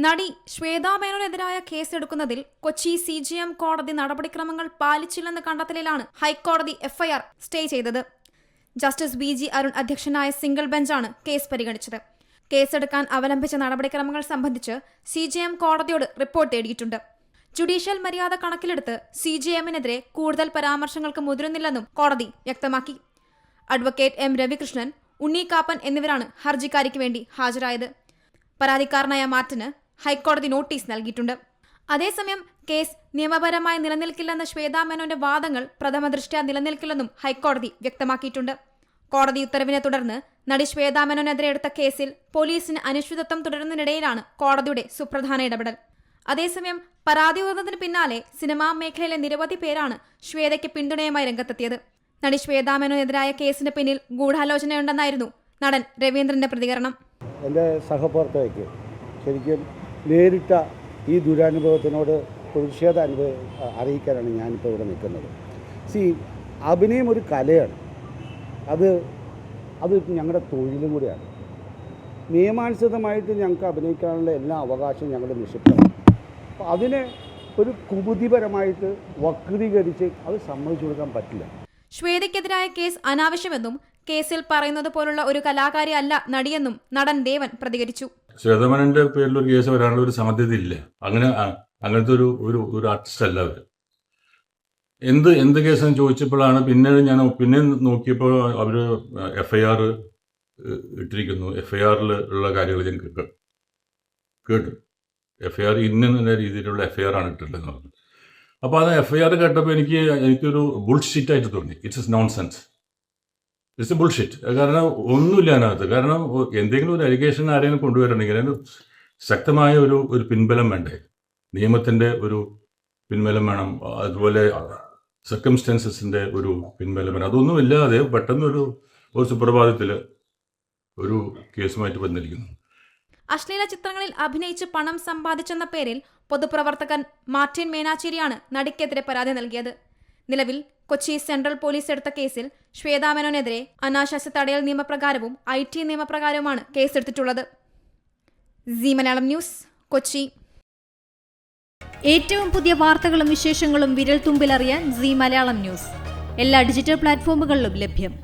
നടി ശ്വേതാ മേനോനെതിരായ കേസെടുക്കുന്നതിൽ കൊച്ചി CJM കോടതി നടപടിക്രമങ്ങൾ പാലിച്ചില്ലെന്ന കണ്ടെത്തലിലാണ് ഹൈക്കോടതി FIR സ്റ്റേ ചെയ്തത്. ജസ്റ്റിസ് BG അരുൺ അധ്യക്ഷനായ സിംഗിൾ ബെഞ്ചാണ് കേസ് പരിഗണിച്ചത്. കേസെടുക്കാൻ അവലംബിച്ച നടപടിക്രമങ്ങൾ സംബന്ധിച്ച് CJM കോടതിയോട് റിപ്പോർട്ട് തേടിയിട്ടുണ്ട്. ജുഡീഷ്യൽ മര്യാദ കണക്കിലെടുത്ത് CJMനെതിരെ കൂടുതൽ പരാമർശങ്ങൾക്ക് മുതിരുന്നില്ലെന്നും കോടതി വ്യക്തമാക്കി. അഡ്വക്കേറ്റ് M രവികൃഷ്ണൻ, ഉണ്ണി കാപ്പൻ എന്നിവരാണ് ഹർജിക്കാരിക്ക് വേണ്ടി ഹാജരായത്. പരാതിക്കാരനായ മാർട്ടിന് ഹൈക്കോടതി നോട്ടീസ് നൽകിയിട്ടുണ്ട്. അതേസമയം കേസ് നിയമപരമായി നിലനിൽക്കില്ലെന്ന ശ്വേതാ മേനോന്റെ വാദങ്ങൾ പ്രഥമദൃഷ്ട്യാ നിലനിൽക്കില്ലെന്നും ഹൈക്കോടതി വ്യക്തമാക്കിയിട്ടുണ്ട്. കോടതി ഉത്തരവിനെ തുടർന്ന് നടി ശ്വേതാ മേനോനെതിരെ എടുത്ത കേസിൽ പോലീസിന് അനിശ്ചിതത്വം തുടരുന്നതിനിടയിലാണ് കോടതിയുടെ സുപ്രധാന ഇടപെടൽ. അതേസമയം പരാതി ഉയർന്നതിന് പിന്നാലെ സിനിമാ മേഖലയിലെ നിരവധി പേരാണ് ശ്വേതയ്ക്ക് പിന്തുണയുമായി രംഗത്തെത്തിയത്. നടി ശ്വേതാ മേനോനെതിരായ കേസിന് പിന്നിൽ ഗൂഢാലോചനയുണ്ടെന്നായിരുന്നു നടൻ രവീന്ദ്രന്റെ പ്രതികരണം. എൻ്റെ സഹപ്രവർത്തകയ്ക്ക് ശരിക്കും നേരിട്ട ഈ ദുരനുഭവത്തിനോട് പ്രതിഷേധം അറിയിക്കാനാണ് ഞാനിപ്പോൾ ഇവിടെ നിൽക്കുന്നത്. അഭിനയം ഒരു കലയാണ്. അത് ഞങ്ങളുടെ തൊഴിലും കൂടിയാണ്. നിയമാനുസൃതമായിട്ട് ഞങ്ങൾക്ക് അഭിനയിക്കാനുള്ള എല്ലാ അവകാശവും ഞങ്ങൾ നിക്ഷിപ്തമാണ്. അപ്പോൾ അതിനെ ഒരു കുബുദ്ധിപരമായിട്ട് വക്രീകരിച്ച് അത് സമ്മതിച്ചു കൊടുക്കാൻ പറ്റില്ല. ശ്വേതയ്ക്കെതിരായ കേസ് അനാവശ്യമെന്നും കേസിൽ പറയുന്നത് പോലുള്ള ഒരു കലാകാരി അല്ല നടിയെന്നും നടൻ ദേവൻ പ്രതികരിച്ചു. ശ്വേതമേനോന്റെ പേരിൽ ഒരു കേസ് വരാനുള്ള ഒരു സാധ്യതയില്ല. അങ്ങനത്തെ ഒരു ആർട്ടിസ്റ്റ് അല്ല അവർ. എന്ത് കേസെന്ന് ചോദിച്ചപ്പോഴാണ് പിന്നെ നോക്കിയപ്പോൾ അവർ FIR ഇട്ടിരിക്കുന്നു. FIRൽ ഉള്ള കാര്യങ്ങൾ ഞാൻ കേട്ടു. FIR ഇന്ന രീതിയിലുള്ള FIR ആണ് ഇട്ടിട്ടുണ്ടെന്ന് പറഞ്ഞു. അപ്പോൾ അത് FIR കേട്ടപ്പോൾ എനിക്കൊരു ബുൾഷിറ്റായിട്ട് തോന്നി. It's nonsense. It's A bullshit. കാരണം ഒന്നുമില്ല അതിനകത്ത്. കാരണം എന്തെങ്കിലും ഒരു അലിഗേഷൻ ആരെങ്കിലും കൊണ്ടുവരണമെങ്കിൽ അതിന് ശക്തമായ ഒരു പിൻബലം വേണ്ടേ. നിയമത്തിൻ്റെ ഒരു പിൻബലം വേണം, അതുപോലെ സർക്കംസ്റ്റൻസസിൻ്റെ ഒരു പിൻബലം വേണം. അതൊന്നും ഇല്ലാതെ പെട്ടെന്ന് ഒരു സുപ്രഭാതത്തിൽ ഒരു കേസുമായിട്ട് വന്നിരിക്കുന്നു. അശ്ലീല ചിത്രങ്ങളിൽ അഭിനയിച്ച് പണം സമ്പാദിച്ചെന്ന പേരിൽ പൊതുപ്രവർത്തകൻ മാർട്ടിൻ മേനാച്ചേരിയാണ് നടിക്കെതിരെ പരാതി നൽകിയത്. നിലവിൽ കൊച്ചി സെൻട്രൽ പോലീസ് എടുത്ത കേസിൽ ശ്വേതാ മേനോനെതിരെ അനാശാസ്യ തടയൽ നിയമപ്രകാരവും IT നിയമപ്രകാരവുമാണ് കേസെടുത്തിട്ടുള്ളത്. Zee Malayalam news, Kochi. ഏറ്റവും പുതിയ വാർത്തകളും വിശേഷങ്ങളും വിരൽ തുമ്പിലറിയാൻ സീ മലയാളം ന്യൂസ് എല്ലാ ഡിജിറ്റൽ പ്ലാറ്റ്ഫോമുകളിലും ലഭ്യം.